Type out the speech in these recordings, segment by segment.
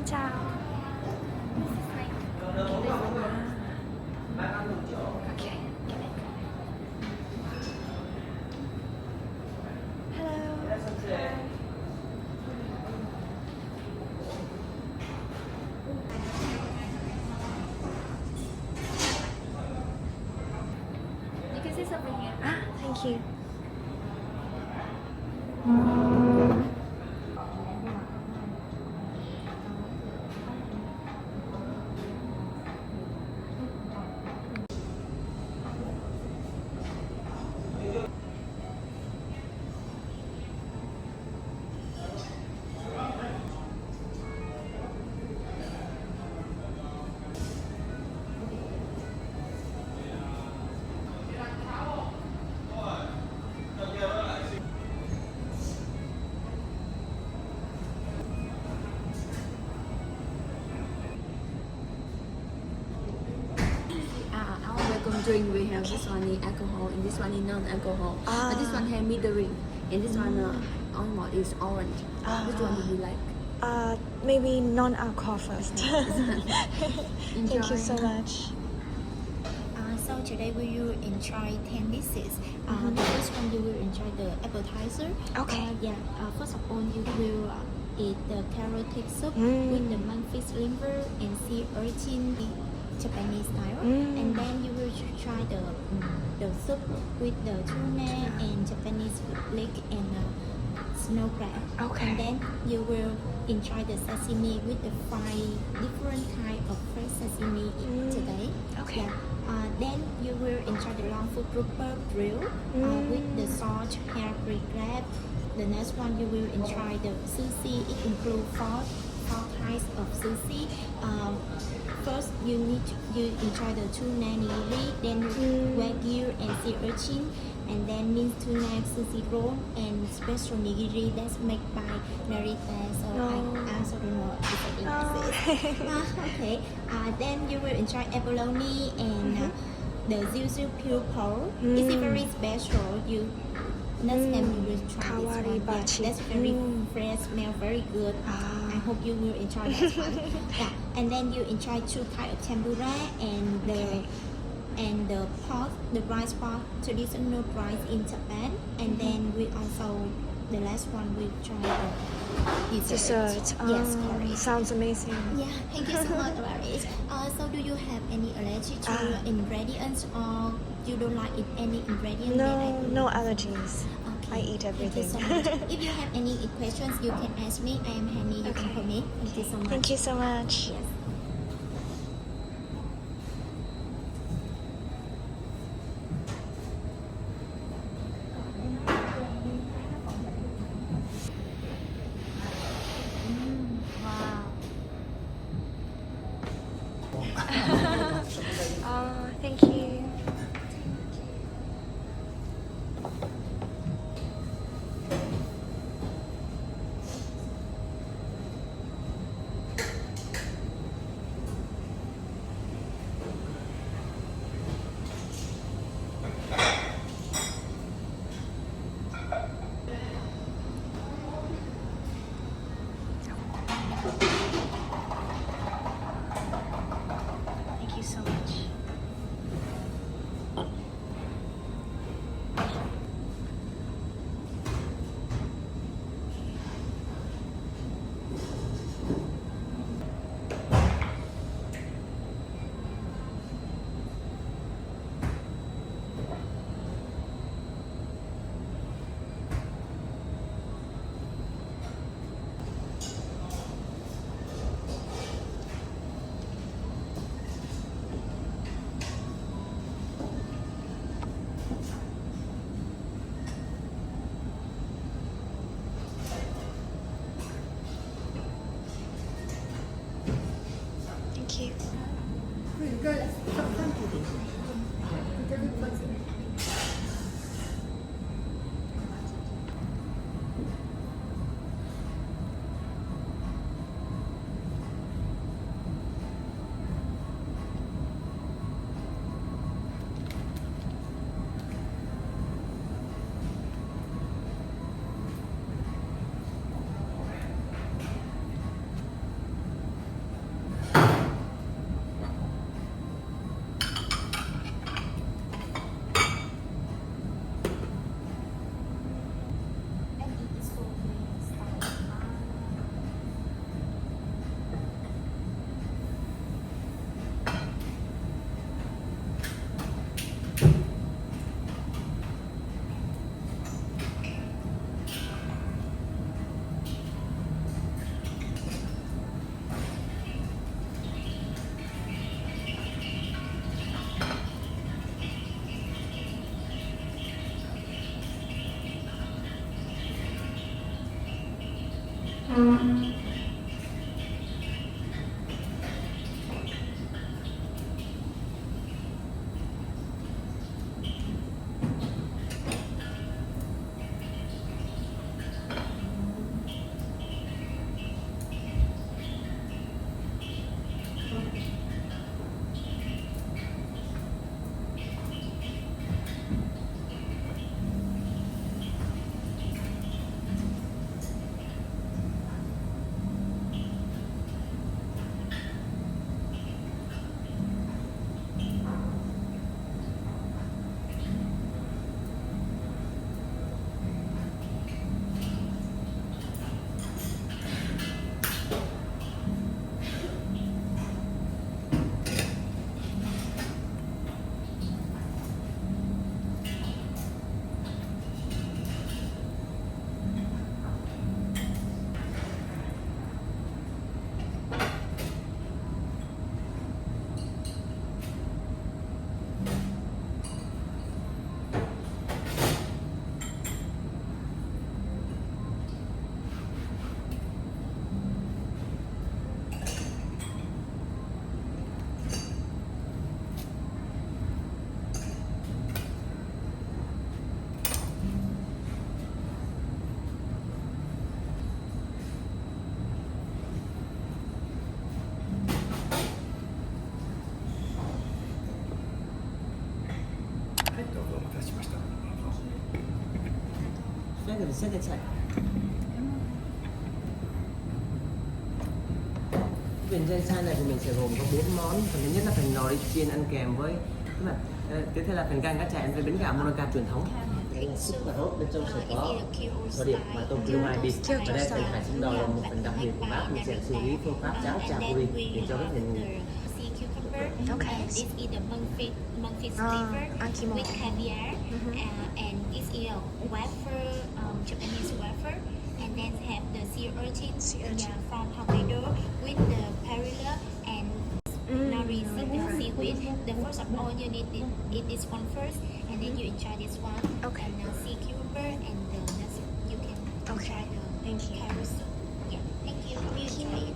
Ciao. Okay. Hello. You can sit over here. Ah, thank you. Our welcome drink we have this one is alcohol and this one is non-alcohol. This one have middling and this one almost is orange. Which one do you like? Maybe non-alcohol first. Thank you so much. So today we will enjoy 10 dishes. The first one you will enjoy the appetizer. Okay. First of all you will eat the carrot cake soup with the monkfish liver and sea urchin Japanese style. And then you will try the soup with the tuna and Japanese leg and snow crab. Okay. And then you will enjoy the sashimi with the different kind of fresh sashimi today. Okay. Then you will enjoy the long food grouper grill with the salt hair-free crab. The next one you will enjoy the sushi. It includes four types of sushi. First you enjoy the tuna nigiri, then wagyu and sea urchin, and then minced tuna sushi roll and special nigiri that's made by Narita. So I also don't know if it's okay. Then you will enjoy abalone and the Zhu pure pearl. It's very special. Next time you will try Kawari this one. bachi. That's very fresh, smell very good. I hope you will enjoy that one. And then you enjoy two types of tempura and the pork, the rice pork, traditional rice in Japan. And then we also the last one we try the dessert. Yes, correct. Sounds amazing. Yeah, thank you so much, Paris. So do you have any allergy to ingredients or you don't like eat any ingredient? No allergies. Okay. I eat everything. Thank you so much. If you have any questions, you can ask me. I am Hanny. You can call me. Thank you so much. Thank you so much. Yes. Thank you. はい、どうぞお待たせしました。 Second side. Bên trên side này thì mình sẽ gồm có 4 món. Phần thứ nhất là phần nori chiên ăn kèm với tiếp theo là phần gan cá chả ăn với bánh gạo Monaca truyền thống. Đây là súp cà rốt, bên trong sẽ có thổ điệp và tôm kêu mai bì. Và đây là phần hải sinh đòn là một phần đặc biệt của bác. Mình sẽ xử lý phương pháp cháo chả bùi để cho các thành Okay. This is the monkfish liver Akimo. with caviar, and this is a wafer, Japanese wafer, and then have the sea urchin, yeah, from Hokkaido with the perilla and nori seaweed. The first of all, you need to eat this one first, and then you enjoy this one. Okay. And sea cucumber, and the next you can Okay. try the Thank you. carrot soup. Yeah, thank you. You enjoy it.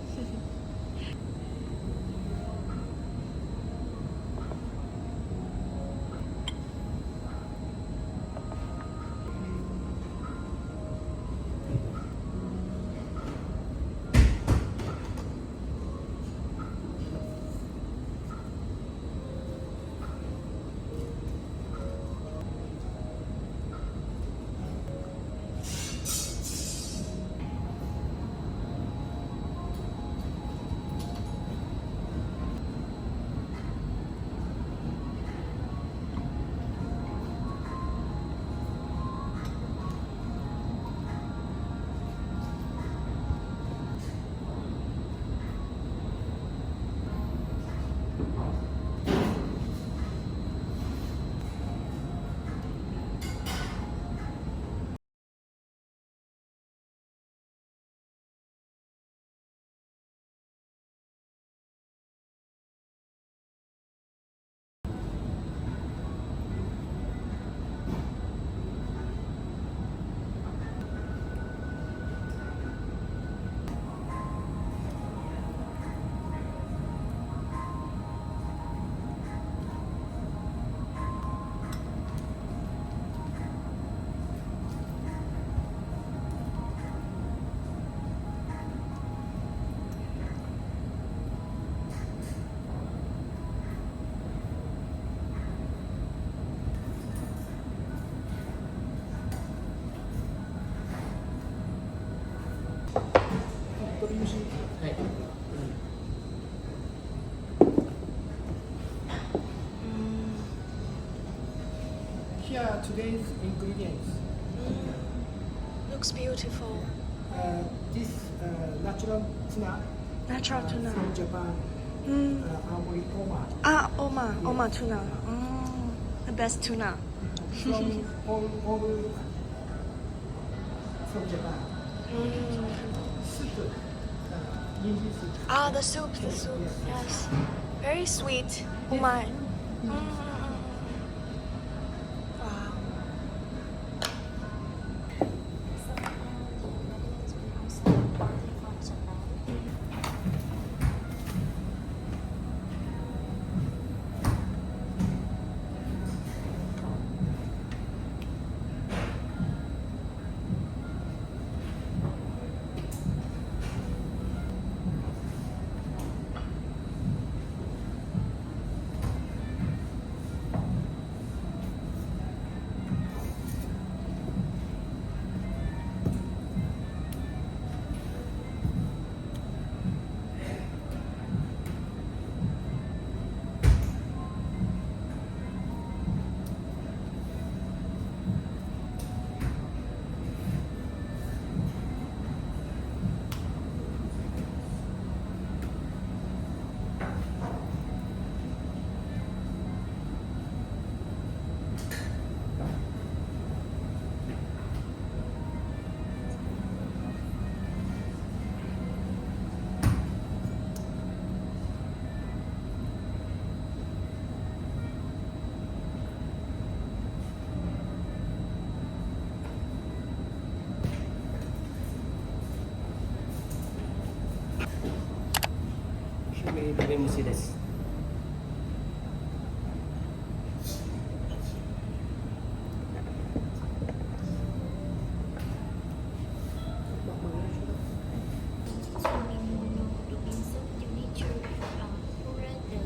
Here are today's ingredients. Looks beautiful. This natural tuna Natural tuna. from Japan, Aomori Oma, Ah, Oma tuna. The best tuna. from all from Japan. Soup, Niji soup. Ah, the soup. Yes. Very sweet. Oh my. Wow. Let me see this. So when you know the bean soup, you need to pour the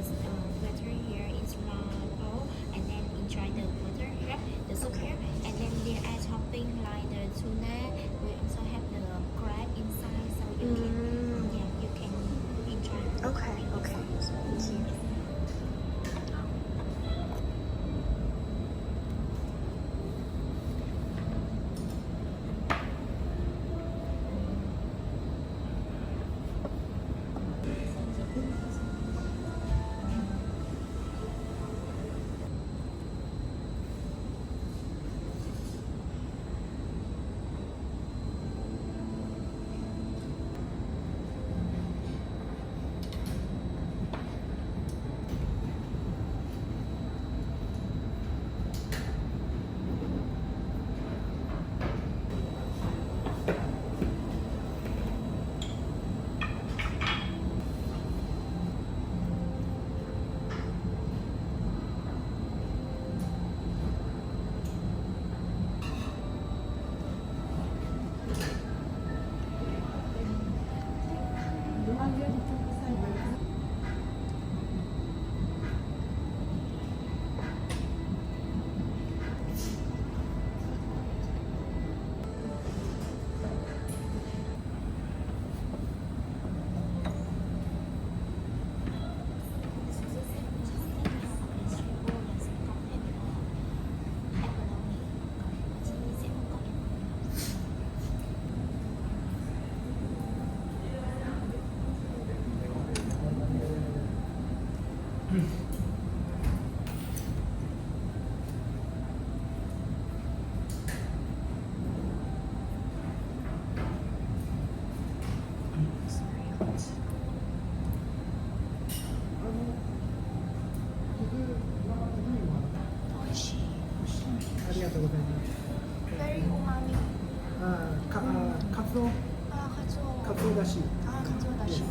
water here is round and then enjoy the water here, the soup here, and then they add topping like the tuna. We also have the crab inside, so you can you can enjoy. Okay, okay. Thank you. Very umami. 카츠오 katsuo. 카츠오 다시. Katsuo dashi.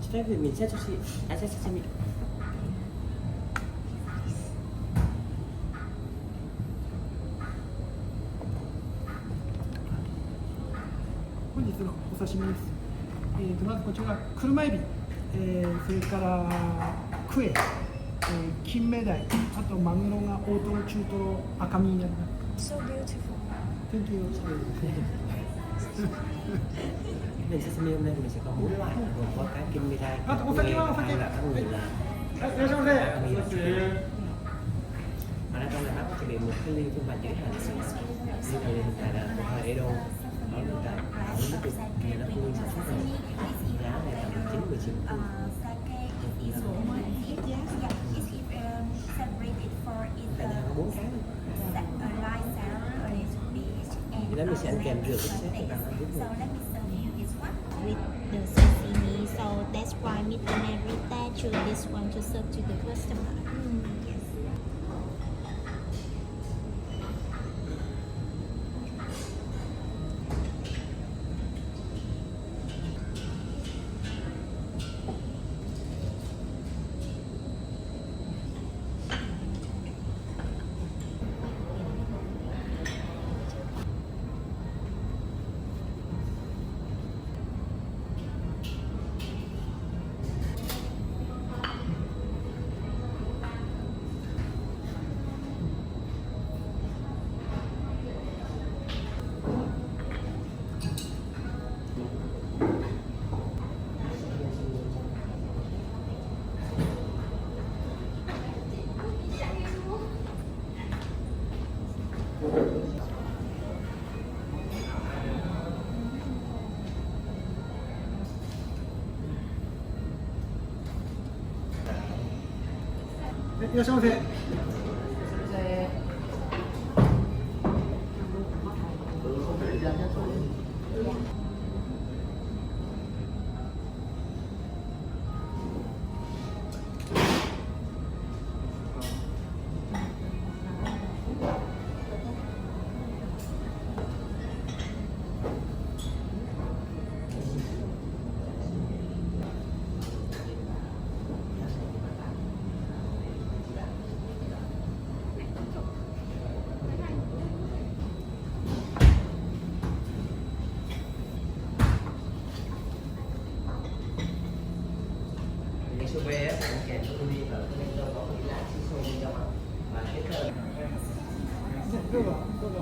Start with me, set sushi. I said sashimi. 本日のお刺身です。まずこちら車エビ、それからクエ、金目鯛、あとマグロが大トロ、中トロ、赤身になります。 So beautiful. Thank you. Mình sashimi hôm nay thì mình sẽ có 4 loại gồm có cá kim mirai, À, có sake, có sake. hai loại cá ngừ là はい、いらっしゃいませ。 ở đây trong này bác có chuẩn bị một cái ly phiên bản giới hạn. Ly này hiện tại là một hai Edo. Ở hiện tại ở mức độ này nó không sản xuất rồi. Giá này là 19-19. Tại nhà có 4 cái. Thì đó mình sẽ ăn kèm rượu với set để bạn ăn giúp mình. With the sashimi, so that's why Mr. Narita chose this one to serve to the customer. Yes.いらっしゃいませ。Cái sorbet á, ăn kèm cho tôi đi và bên trong có một cái lá shiso bên trong á. Và cái thơm. どうぞ、どうぞ。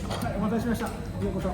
はい、お待たせしました。ようこそ。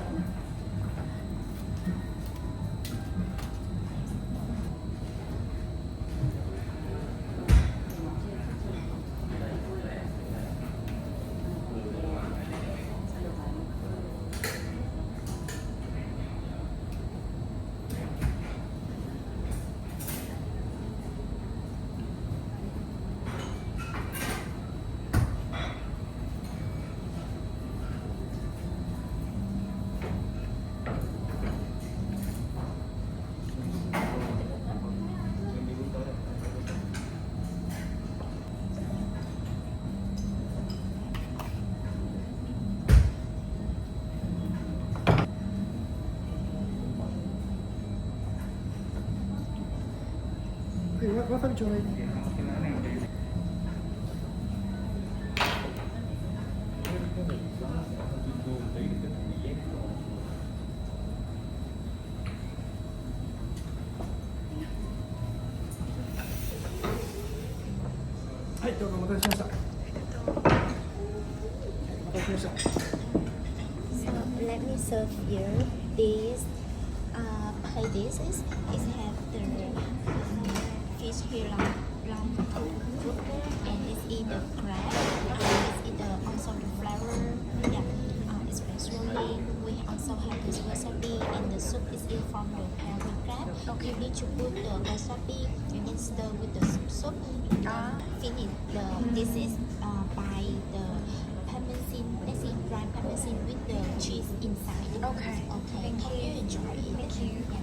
わさびちょうだい。はい、どうぞお待たせしました。お待たせしました。 So let me serve you these pie dishes. It have the fish here long grouper, and it's in the crab, and it's in the also the flour. Yeah, especially we also have this wasabi, and the soup is in from the curry crab. Okay. You need to put the wasabi and then stir with the soup. Finish this is by the parmesan, let's say dry parmesan with the cheese inside. Okay. Okay. Thank Hope you. you enjoy it. Thank you. Yeah.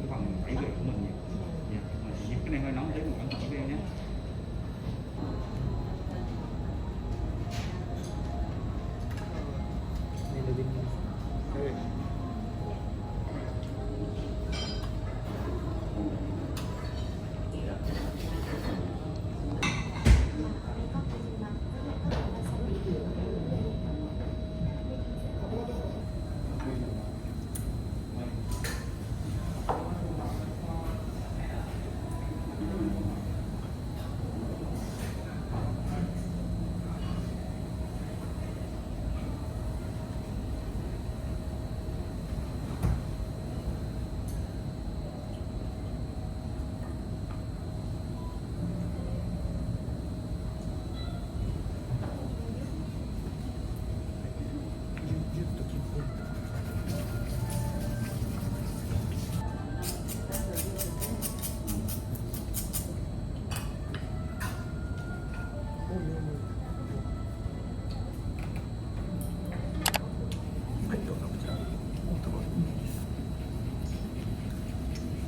phần bảy rưỡi của mình nhé. Dạ, mình sẽ nhấc cái này hơi nóng tí, mình cẩn thận cái nhé.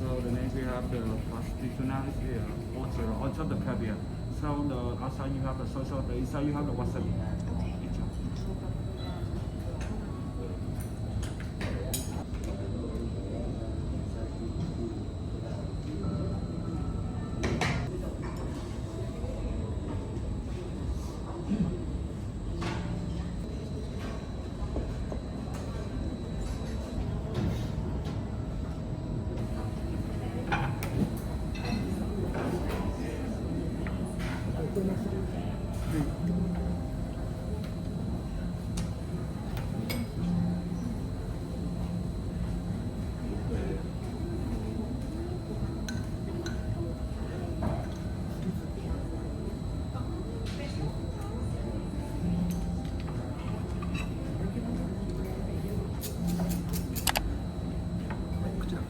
So the next we have the pastry tuna here, also on top the caviar. So the outside you have the soy sauce, the inside you have the wasabi. Okay.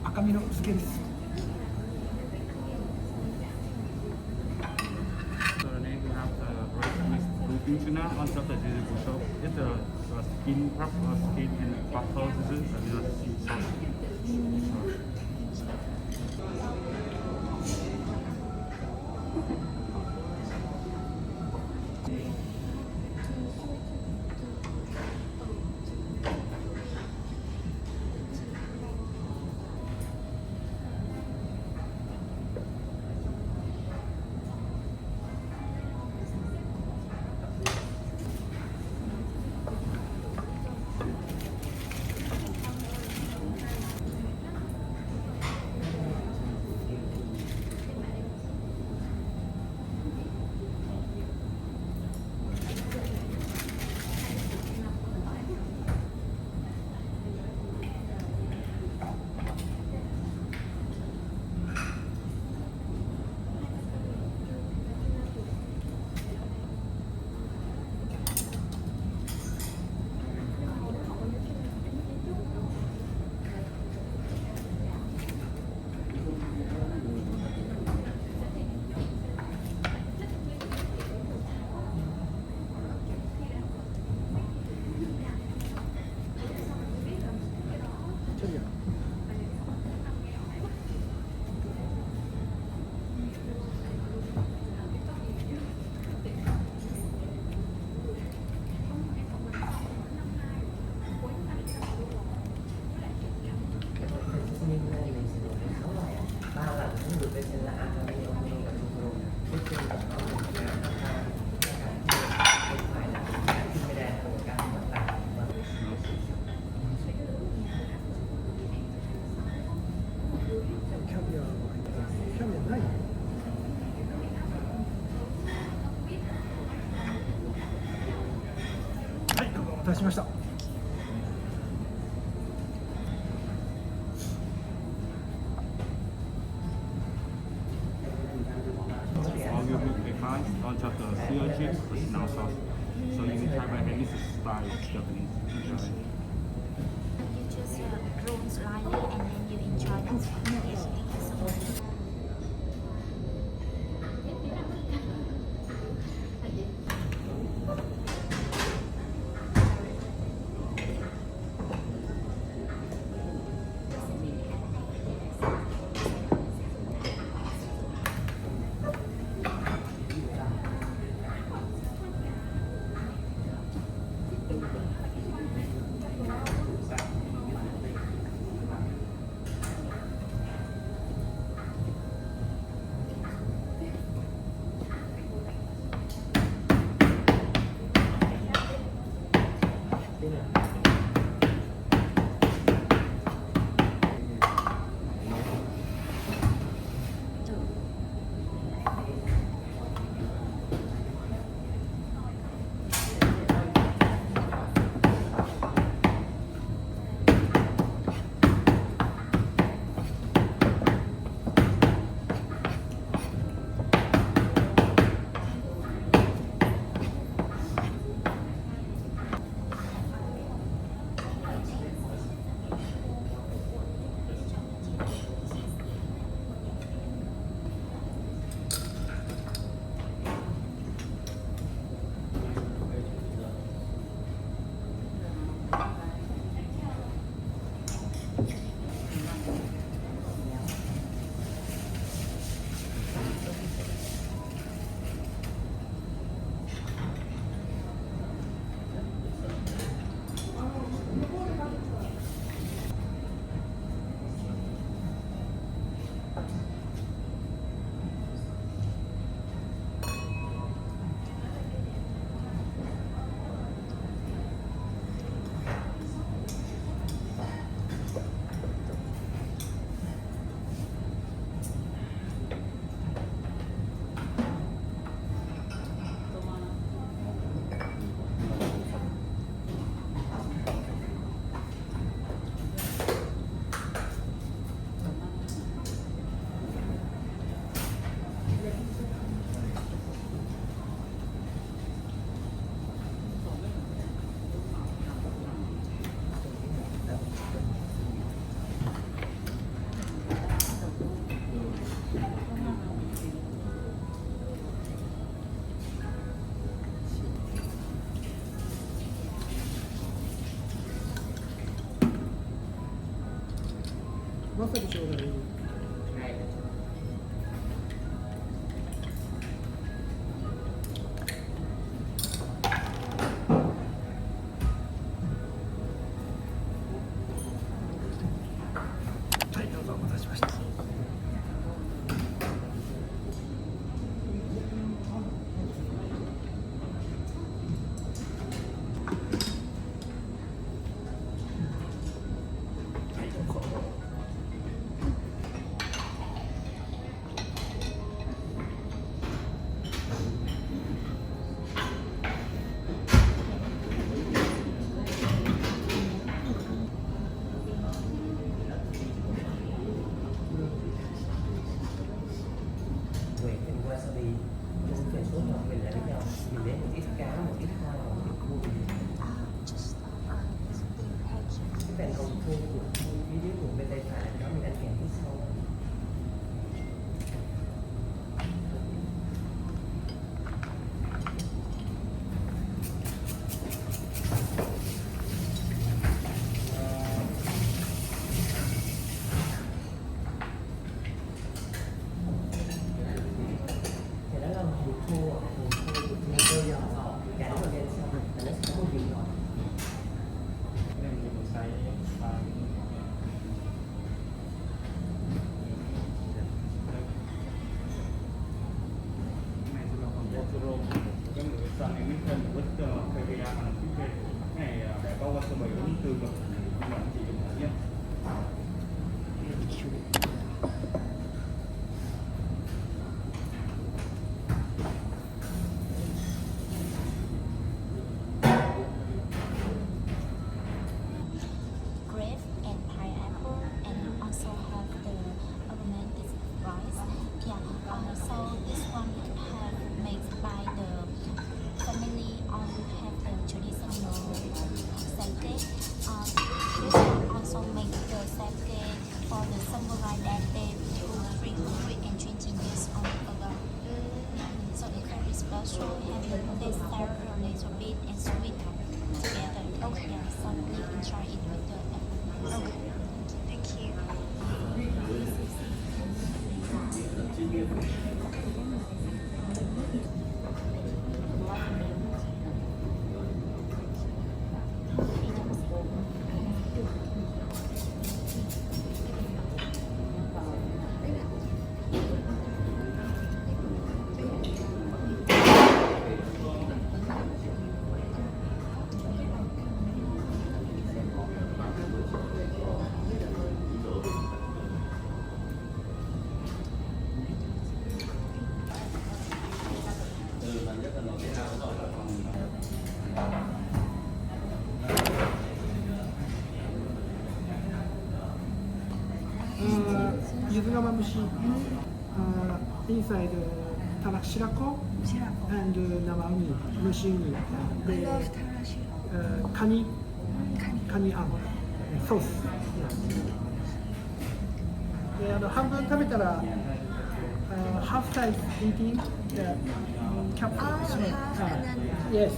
赤身の漬けです。 So the next we have the rice mixed bluefin tuna on top the vegetable soup. It's a skin, wrap skin and butter. This is a sea sauce. 待たせしました。 All you put the rice on top of the sea urchin with now sauce. So you can try by hand. This is style Japanese. Enjoy. You just roll slightly and then you enjoy that one. Yes, thank you so much. Sugama mushi. Inside shirako and namauni, mushi uni. I love tarashiro. Kani an. Sauce. Yeah. 半分食べたら half size eating the capsule. Oh, half and then- Yes.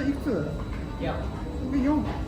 Iくつ Yeah. 4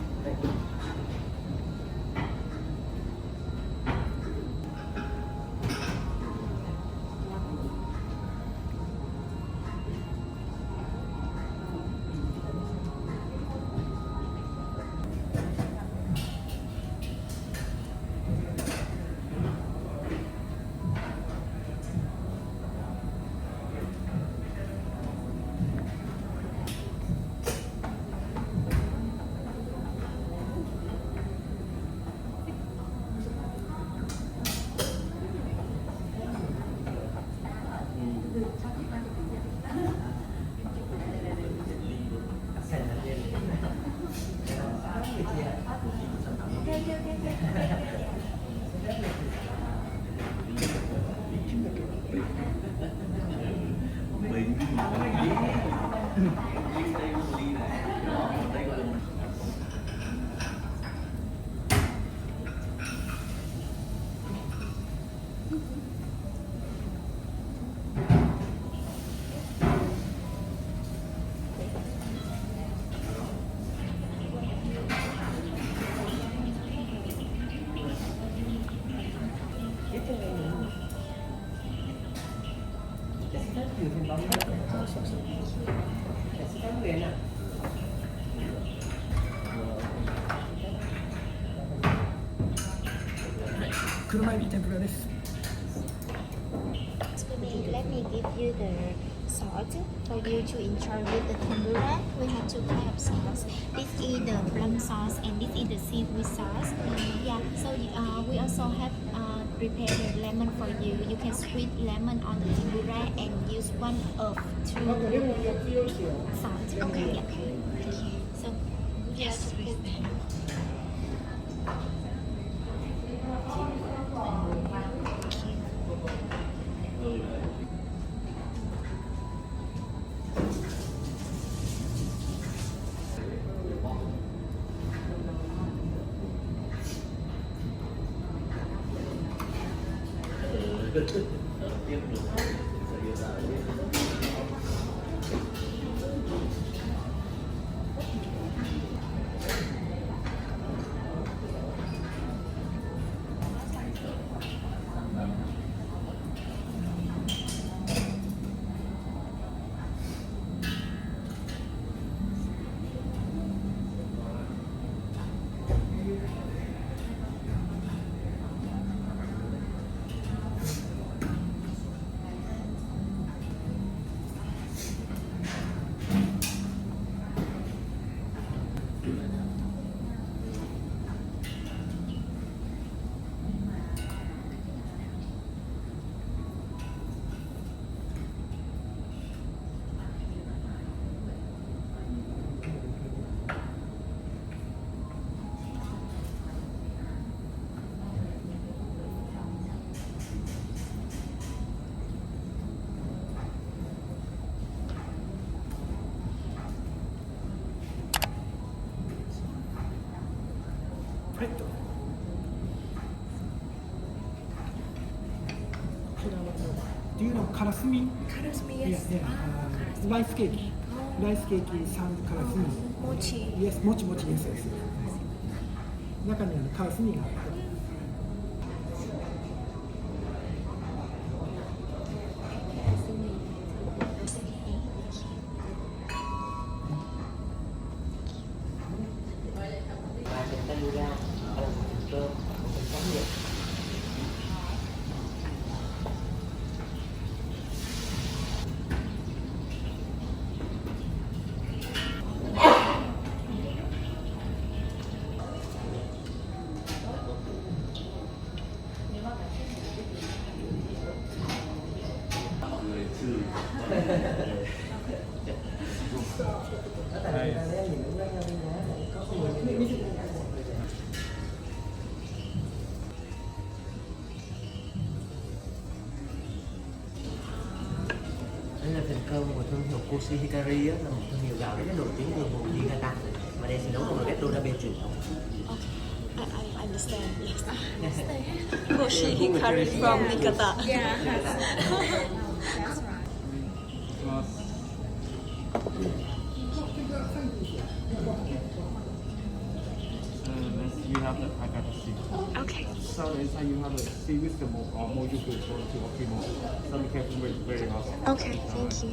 車エビ天ぷらです Let me give you the sauce for you to enjoy with the tempura. We have two types of sauce. This is the plum sauce and this is the seafood sauce. Yeah, so we also have prepared the lemon for you. You can squeeze lemon on the tempura and use one of two salt. Okay, yeah. So Yes, please. Do you know からすみ Karasmi, Yeah, yes. yeah. Rice cake. Rice cake and からすみ Mochi. Yes, もちもち yes, yes. 中にからすみが入ってる。Và chúng ta đưa ra là một cơm một tráng miệng. Tại vì người ta lấy nhìn nó nhau đi nhá, có không nhiều. Đây là thành công của thương hiệu Koshi Hikari á, là một thương hiệu gạo rất là nổi tiếng từ vùng Niigata và đây sẽ nấu bằng ghép dorabe truyền thống. I understand, yes. Koshi Hikari from Niigata. Yeah, that's right. Next you have the akatsuki. Okay. So inside you have a sea vegetable or more you could go to Okimo. So be careful with very well. Okay, thank you.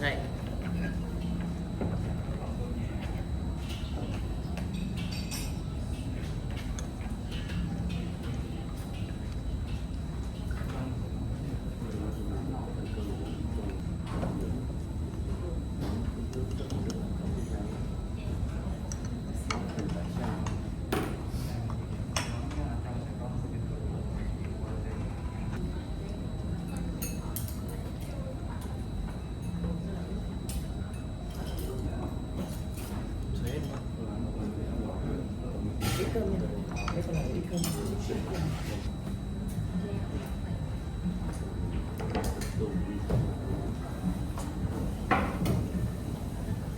Này. Ít cơm nha. Cái phần này ít cơm.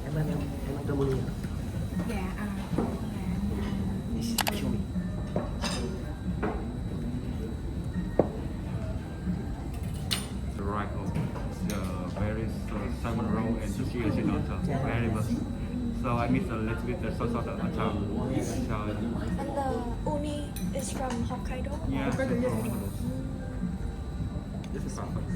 Em ăn cơm bưởi à? Dạ, Show me. The right hole. It's very salmon roll and sushi achinoto. Very much. So I mix a little bit the sauce of the achar. And the uni is from Hokkaido? Yeah, it's from one of those. This is perfect.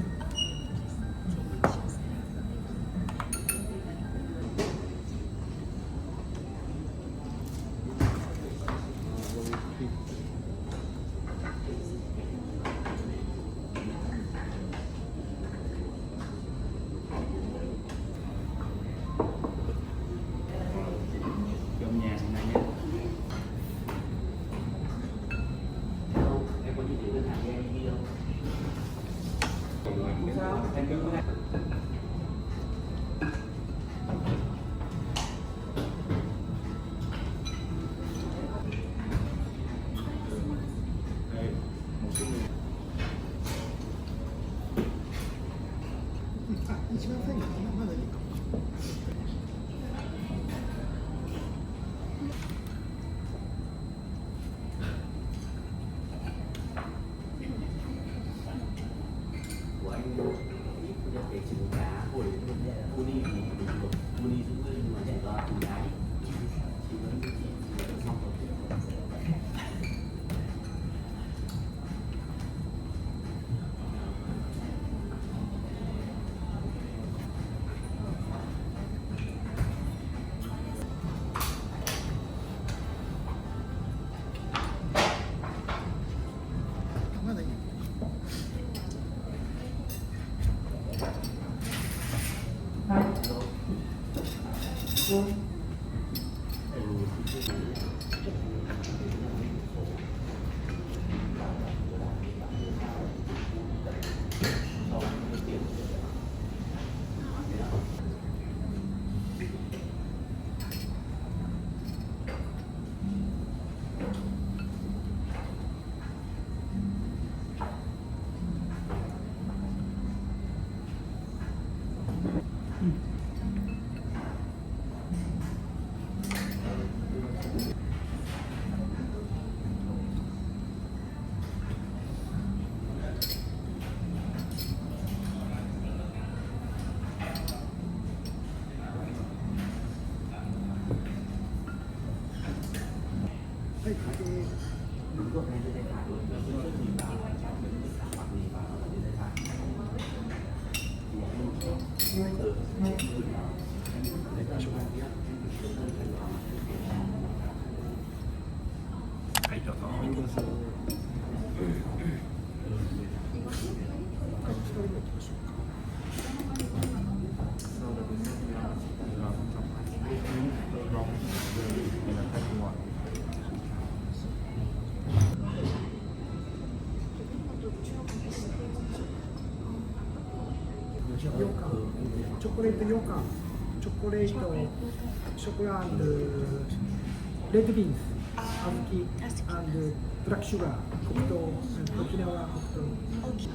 Cơm nhà này nha. Em có gì để đơn hàng em ghi không? Của anh nhất cái trứng cá hồi uni thì uni cũng như mà để vào trứng cá chỉ vẫn xong rồi. ましょう。はいどうぞはいどうぞ。一人目行きましょうか。羊羹、チョコレート羊羹、チョコレート、ショコランド、レッドビーンズ、小豆、ブラックシュガー、黒糖、沖縄黒糖。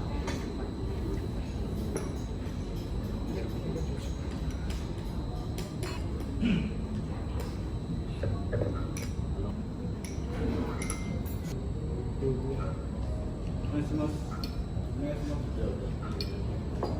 お願いしますお願いします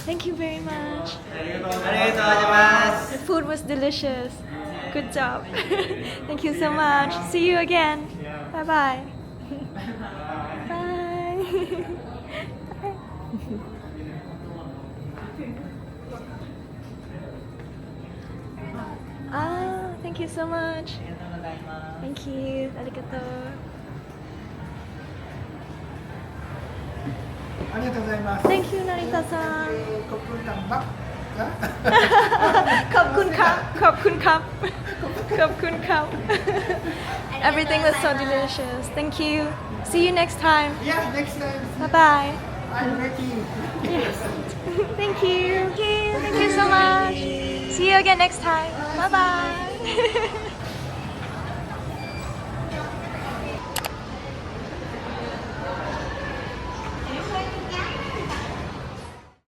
Thank you very much. ありがとうございます The food was delicious. Good job. Thank you so much. See you again. Bye bye. Bye. Thank you so much. Thank you. Arigato. ありがとうございます。 Thank you, Narita-san. ขอบคุณครับ Khop kun kap. Khop kun kap. Khop kun kap. Everything was so delicious. Thank you. See you next time. Yeah, next time Bye bye. I'm ready. Yes. Thank you. Thank you. Thank you so much. See you again next time. Bye bye.